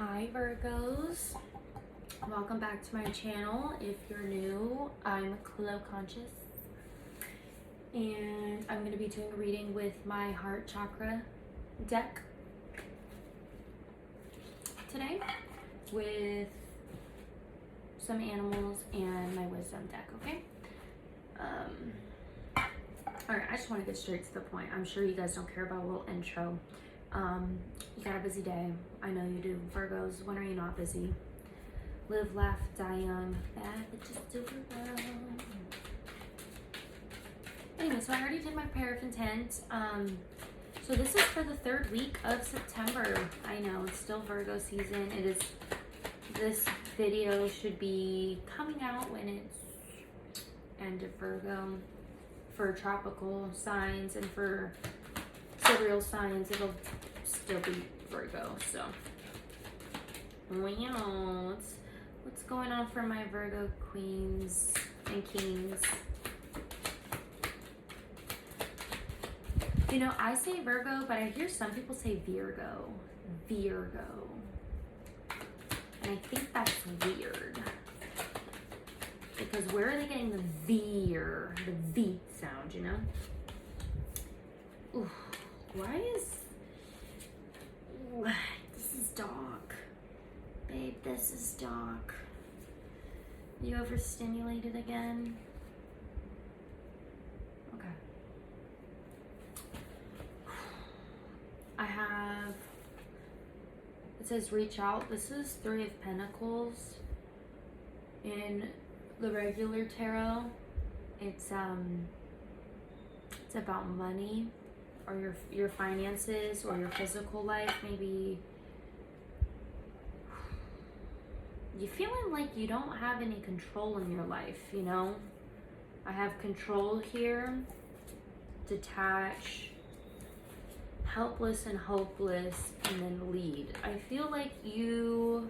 Hi Virgos, welcome back to my channel. If you're new, I'm Clue Conscious and I'm going to be doing a reading with my heart chakra deck today with some animals and my wisdom deck, okay? Alright, I just want to get straight to the point. I'm sure you guys don't care about a little intro. You got a busy day. I know you do. Virgos, when are you not busy? Live, laugh, die young. Bad bitches do it well. Anyway, so I already did my prayer of intent. So this is for the third week of September. I know, it's still Virgo season. This video should be coming out when it's end of Virgo. For tropical signs and for sidereal signs, it'll still be Virgo. So, wow, what's going on for my Virgo queens and kings? You know, I say Virgo, but I hear some people say Virgo. And I think that's weird. Because where are they getting the V sound, you know? Ooh, this is dark. Babe, this is dark. You overstimulated again? Okay. It says reach out. This is Three of Pentacles. In the regular tarot, it's about money or your finances or your physical life. Maybe you feeling like you don't have any control in your life, you know? I have control here, detach, helpless and hopeless, and then lead. I feel like you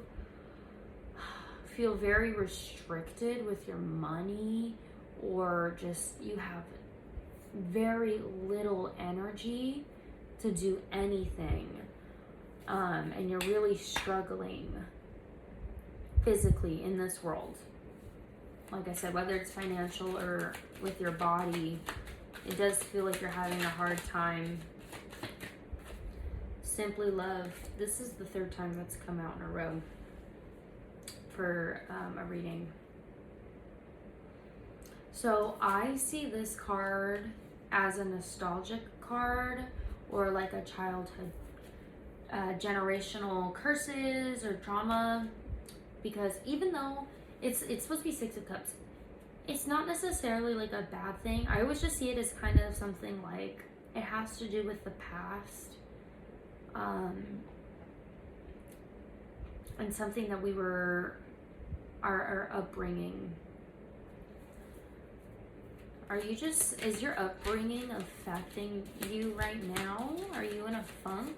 feel very restricted with your money, or just you have very little energy to do anything, and you're really struggling physically in this world. Like I said, whether it's financial or with your body, it does feel like you're having a hard time. Simply love. This is the third time that's come out in a row for a reading. So I see this card as a nostalgic card, or like a childhood generational curses or trauma, because even though it's supposed to be Six of Cups, it's not necessarily like a bad thing. I always just see it as kind of something like it has to do with the past, and something that we were our upbringing. Is your upbringing affecting you right now? Are you in a funk?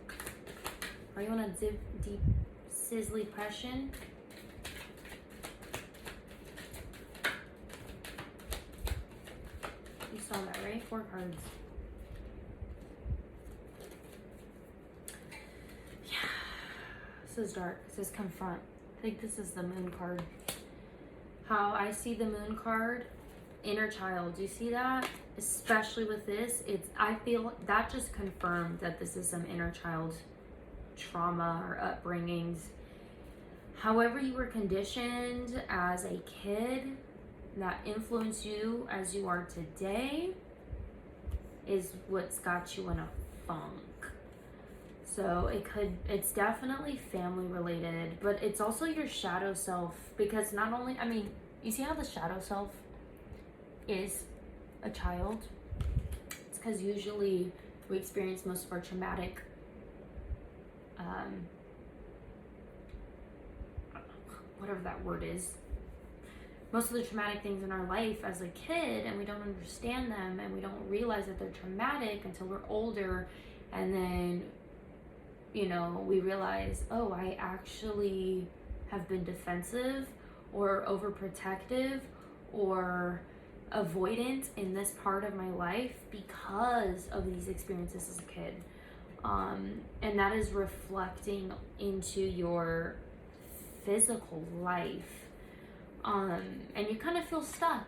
Are you in a deep sizzly depression? You saw that, right? 4 cards. Yeah. This is dark. It says confront. I think this is the moon card. How I see the moon card, inner child. Do you see that? Especially with this, I feel that just confirmed that this is some inner child trauma or upbringings. However you were conditioned as a kid that influenced you as you are today is what's got you in a funk. So it's definitely family related, but it's also your shadow self, because not only, you see how the shadow self is a child? It's because usually we experience most of our traumatic, whatever that word is, most of the traumatic things in our life as a kid, and we don't understand them, and we don't realize that they're traumatic until we're older, and then we realize, oh, I actually have been defensive or overprotective or avoidant in this part of my life because of these experiences as a kid. And that is reflecting into your physical life. And you kind of feel stuck,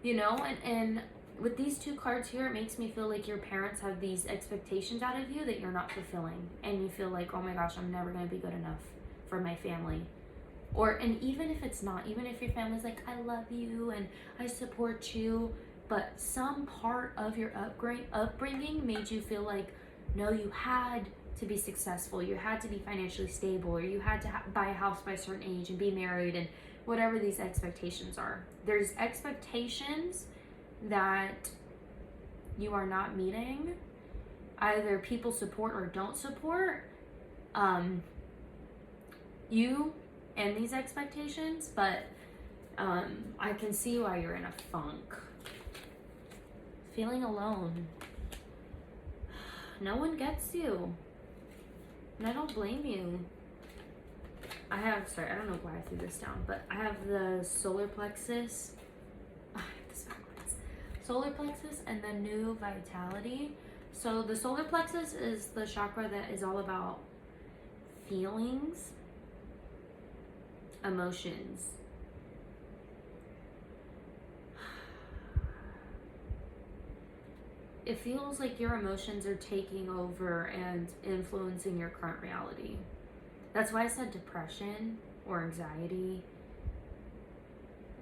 you know, and with these two cards here, it makes me feel like your parents have these expectations out of you that you're not fulfilling, and you feel like, oh my gosh, I'm never going to be good enough for my family. And even if it's not, even if your family's like, I love you and I support you, but some part of your upbringing made you feel like, no, you had to be successful, you had to be financially stable, or you had to buy a house by a certain age and be married, and whatever these expectations are. There's expectations that you are not meeting. Either people support or don't support you and these expectations, but I can see why you're in a funk. Feeling alone. No one gets you. And I don't blame you. I don't know why I threw this down, but I have the solar plexus. Solar plexus and the new vitality. So the solar plexus is the chakra that is all about feelings, emotions. It feels like your emotions are taking over and influencing your current reality. That's why I said depression or anxiety.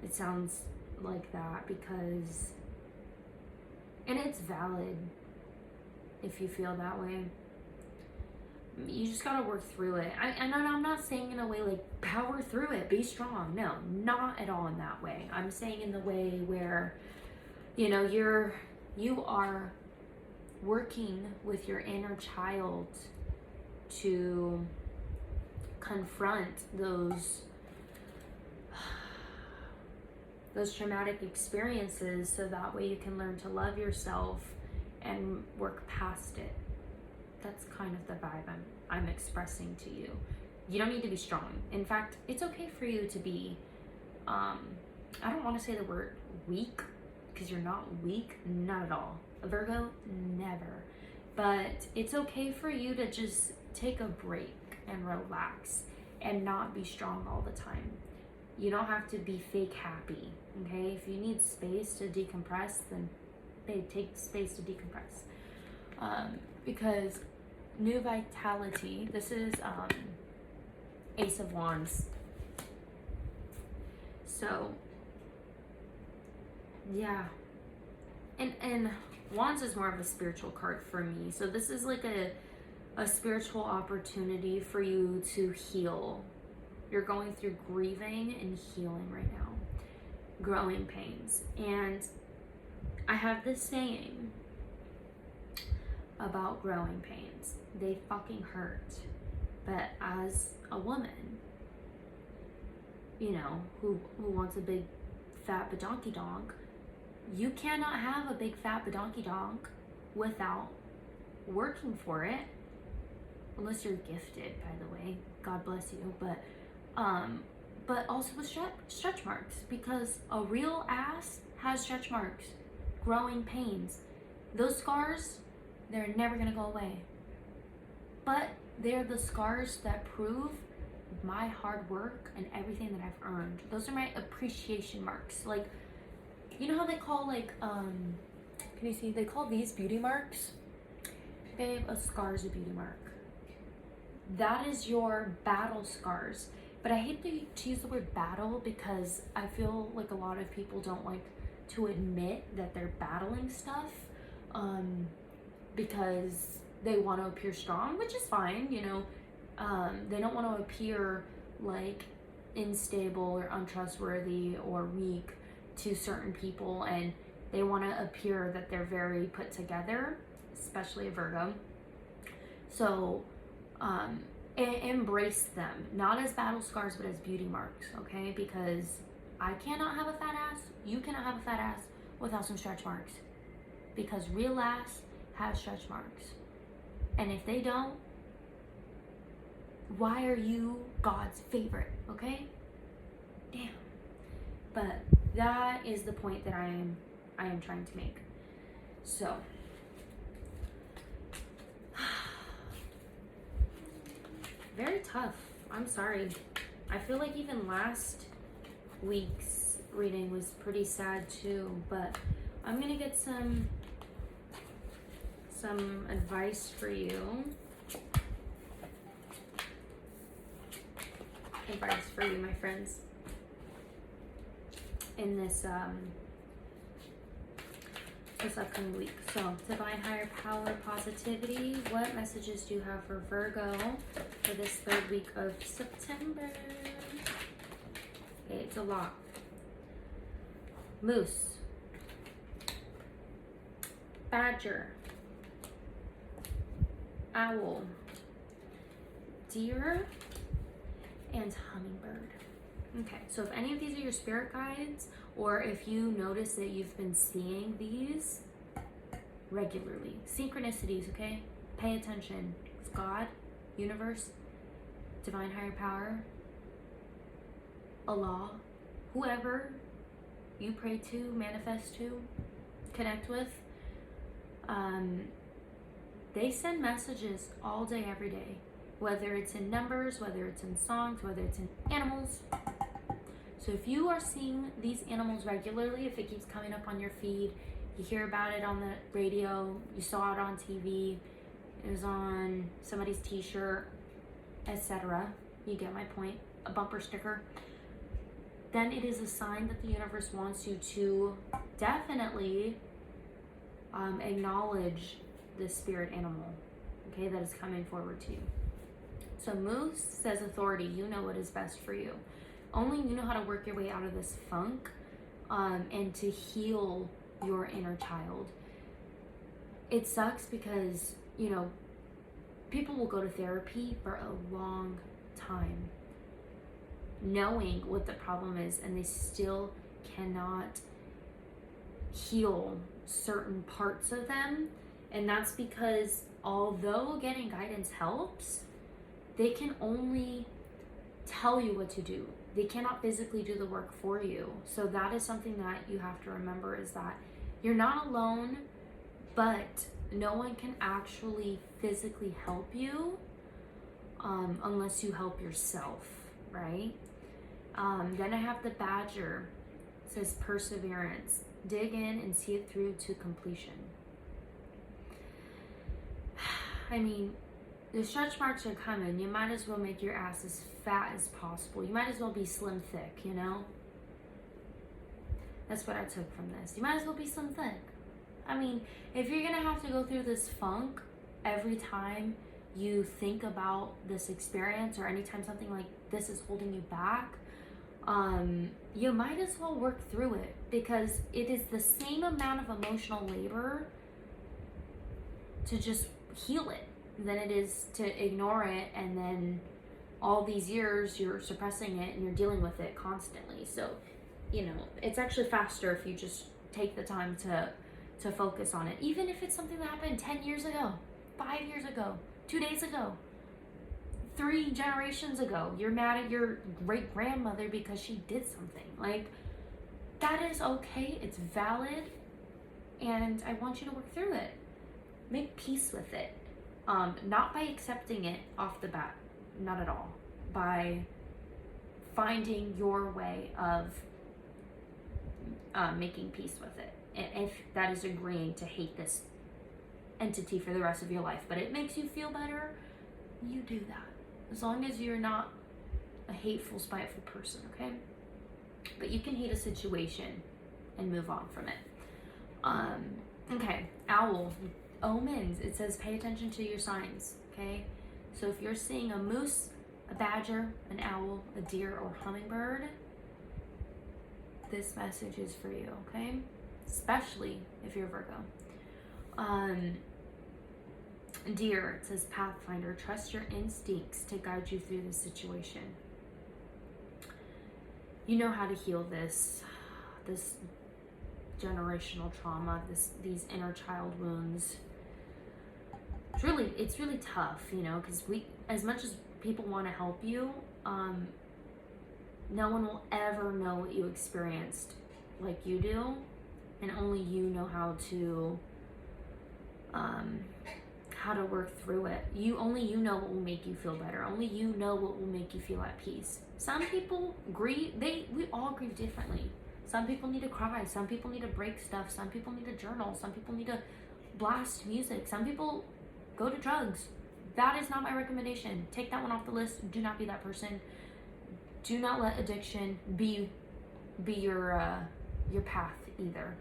It sounds like that because, and it's valid if you feel that way. You just gotta work through it. I'm not saying in a way like power through it, be strong. No, not at all in that way. I'm saying in the way where, you know, you are working with your inner child to confront those traumatic experiences, so that way you can learn to love yourself and work past it. That's kind of the vibe I'm expressing to you. You don't need to be strong. In fact, it's okay for you to be, I don't want to say the word weak, because you're not weak, not at all. A Virgo, never. But it's okay for you to just take a break and relax and not be strong all the time. You don't have to be fake happy, okay? If you need space to decompress, then babe, take space to decompress. Because new vitality, this is Ace of Wands. So, yeah. And Wands is more of a spiritual card for me. So this is like a spiritual opportunity for you to heal. You're going through grieving and healing right now. Growing pains. And I have this saying about growing pains. They fucking hurt. But as a woman, you know, who wants a big fat badonky donk, you cannot have a big fat badonky donk without working for it. Unless you're gifted, by the way. God bless you. But also with stretch marks, because a real ass has stretch marks, growing pains. Those scars, they're never gonna go away. But they're the scars that prove my hard work and everything that I've earned. Those are my appreciation marks. Like, you know how they call can you see, they call these beauty marks? Babe, a scar is a beauty mark. That is your battle scars. But I hate to use the word battle, because I feel like a lot of people don't like to admit that they're battling stuff, because they want to appear strong, which is fine, you know. They don't want to appear like unstable or untrustworthy or weak to certain people, and they want to appear that they're very put together, especially a Virgo. So embrace them, not as battle scars, but as beauty marks, okay? Because I cannot have a fat ass, you cannot have a fat ass without some stretch marks, because real ass has stretch marks. And if they don't, why are you God's favorite, okay? Damn. But that is the point that I am trying to make. So Very tough. I'm sorry. I feel like even last week's reading was pretty sad too, but I'm gonna get some advice for you. Advice for you, my friends, in this this upcoming week. So, divine higher power, positivity. What messages do you have for Virgo for this third week of September? Okay, it's a lot. Moose, badger, owl, deer, and hummingbird. Okay, so if any of these are your spirit guides, or if you notice that you've been seeing these regularly, synchronicities, okay? Pay attention. It's God, universe, divine higher power, Allah, whoever you pray to, manifest to, connect with, they send messages all day, every day. Whether it's in numbers, whether it's in songs, whether it's in animals. So if you are seeing these animals regularly, if it keeps coming up on your feed, you hear about it on the radio, you saw it on TV, it was on somebody's t-shirt, etc. You get my point, a bumper sticker. Then it is a sign that the universe wants you to definitely acknowledge the spirit animal, okay, that is coming forward to you. So Moose says authority. You know what is best for you. Only you know how to work your way out of this funk and to heal your inner child. It sucks because, you know, people will go to therapy for a long time knowing what the problem is, and they still cannot heal certain parts of them. And that's because although getting guidance helps, they can only tell you what to do. They cannot physically do the work for you. So that is something that you have to remember, is that you're not alone, but no one can actually physically help you unless you help yourself, right? Then I have the badger. It says perseverance. Dig in and see it through to completion. I mean, the stretch marks are coming. You might as well make your ass as fat as possible. You might as well be slim thick, you know? That's what I took from this. You might as well be slim thick. I mean, if you're gonna have to go through this funk every time you think about this experience, or anytime something like this is holding you back, you might as well work through it, because it is the same amount of emotional labor to just heal it than it is to ignore it, and then all these years you're suppressing it and you're dealing with it constantly. So, you know, it's actually faster if you just take the time to focus on it, even if it's something that happened 10 years ago, 5 years ago, 2 days ago, 3 generations ago. You're mad at your great grandmother because she did something. Like, that is okay. It's valid, and I want you to work through it. Make peace with it. Not by accepting it off the bat, not at all. By finding your way of making peace with it. And if that is agreeing to hate this entity for the rest of your life, but it makes you feel better, you do that. As long as you're not a hateful, spiteful person, okay? But you can hate a situation and move on from it. Okay, owl. Omens. It says pay attention to your signs, okay? So if you're seeing a moose, a badger, an owl, a deer, or hummingbird, this message is for you, okay? Especially if you're Virgo. Deer, it says Pathfinder. Trust your instincts to guide you through this situation. You know how to heal this generational trauma, these inner child wounds. It's really tough, you know, because as much as people want to help you, no one will ever know what you experienced like you do, and only you know how how to work through it. Only you know what will make you feel better. Only you know what will make you feel at peace. Some people grieve, we all grieve differently. Some people need to cry, some people need to break stuff, some people need to journal, some people need to blast music, some people go to drugs. That is not my recommendation. Take that one off the list. Do not be that person. Do not let addiction be your path either.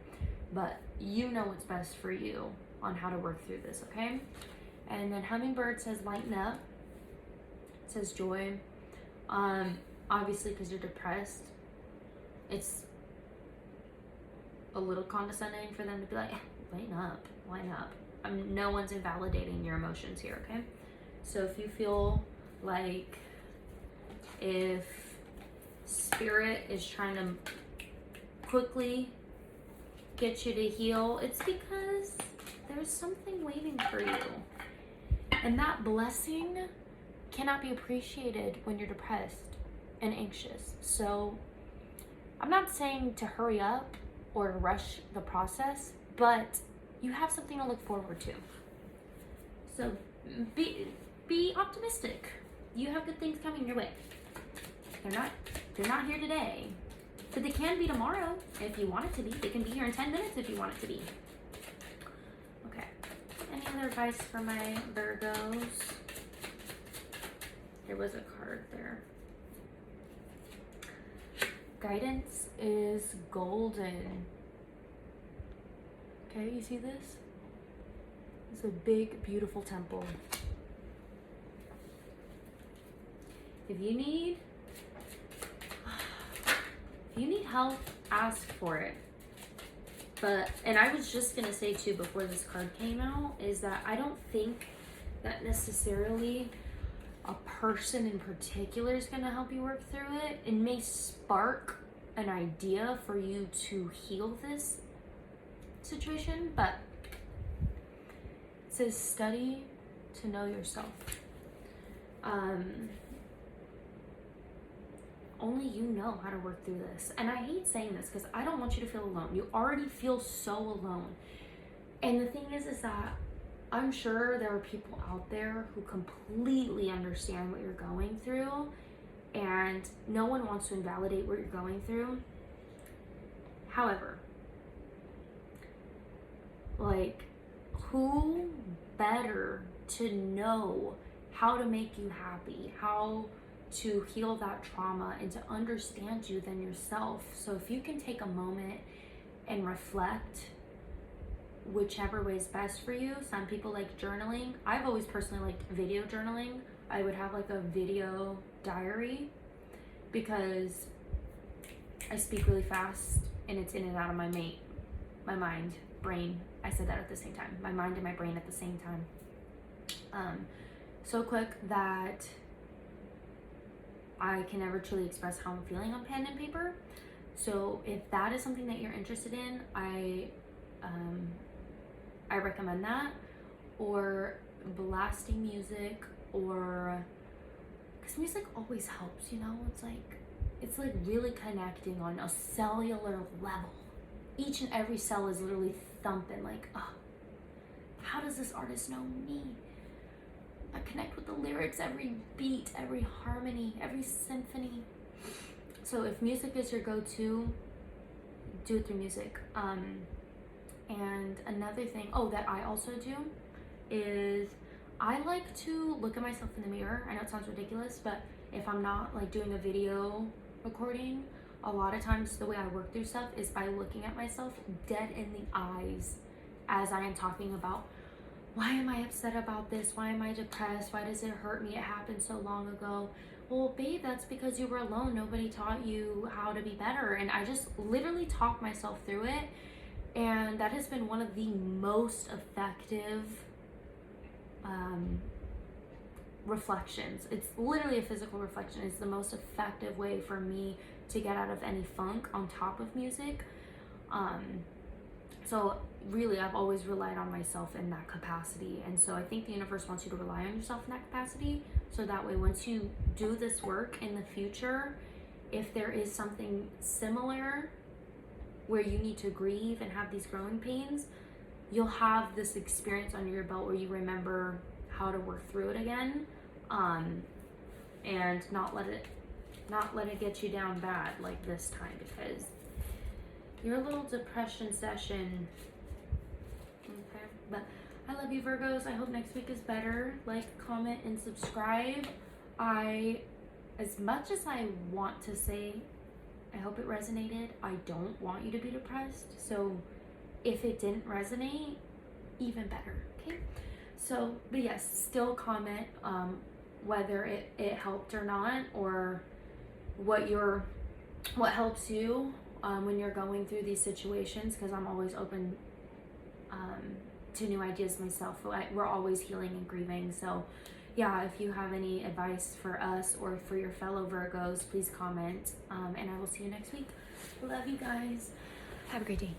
But you know what's best for you on how to work through this, okay? And then Hummingbird says lighten up. It says joy. Obviously, because you're depressed, it's a little condescending for them to be like, lighten up. No one's invalidating your emotions here, okay? So if you feel like if spirit is trying to quickly get you to heal, it's because there's something waiting for you. And that blessing cannot be appreciated when you're depressed and anxious. So I'm not saying to hurry up or rush the process, but you have something to look forward to. So be optimistic. You have good things coming your way. They're not here today, but they can be tomorrow if you want it to be. They can be here in 10 minutes if you want it to be. Okay. Any other advice for my Virgos? There was a card there. Guidance is golden. Okay, you see this? It's a big, beautiful temple. If you need help, ask for it. And I was just gonna say too, before this card came out, is that I don't think that necessarily a person in particular is gonna help you work through it. It may spark an idea for you to heal this situation, but it says study to know yourself. Only you know how to work through this. And I hate saying this because I don't want you to feel alone. You already feel so alone. And the thing is that I'm sure there are people out there who completely understand what you're going through, and no one wants to invalidate what you're going through. However, like, who better to know how to make you happy, how to heal that trauma, and to understand you than yourself? So if you can take a moment and reflect, whichever way is best for you. Some people like journaling. I've always personally liked video journaling. I would have like a video diary because I speak really fast and it's in and out of my mind, brain. I said that at the same time. My mind and my brain at the same time. So quick that I can never truly express how I'm feeling on pen and paper. So if that is something that you're interested in, I recommend that, or blasting music, or because music always helps, you know. It's like really connecting on a cellular level. Each and every cell is literally thumping like, oh, how does this artist know me? I connect with the lyrics, every beat, every harmony, every symphony. So if music is your go-to, do it through music. And another thing, that I also do is I like to look at myself in the mirror. I know it sounds ridiculous, but if I'm not like doing a video recording, a lot of times the way I work through stuff is by looking at myself dead in the eyes as I am talking about, why am I upset about this? Why am I depressed? Why does it hurt me? It happened so long ago. Well, babe, that's because you were alone. Nobody taught you how to be better. And I just literally talk myself through it. And that has been one of the most effective reflections. It's literally a physical reflection. It's the most effective way for me to get out of any funk on top of music. So really, I've always relied on myself in that capacity. And so I think the universe wants you to rely on yourself in that capacity. So that way, once you do this work in the future, if there is something similar where you need to grieve and have these growing pains, you'll have this experience under your belt where you remember how to work through it again, and not let it get you down bad like this time, because your little depression session. Okay, but I love you, Virgos. I hope next week is better. Like, comment, and subscribe. As much as I want to say I hope it resonated, I don't want you to be depressed. So if it didn't resonate, even better, okay? So, but yes, still comment whether it helped or not, or what helps you when you're going through these situations, because I'm always open to new ideas myself. We're always healing and grieving. So yeah, if you have any advice for us or for your fellow Virgos, please comment, and I will see you next week. Love you guys. Have a great day.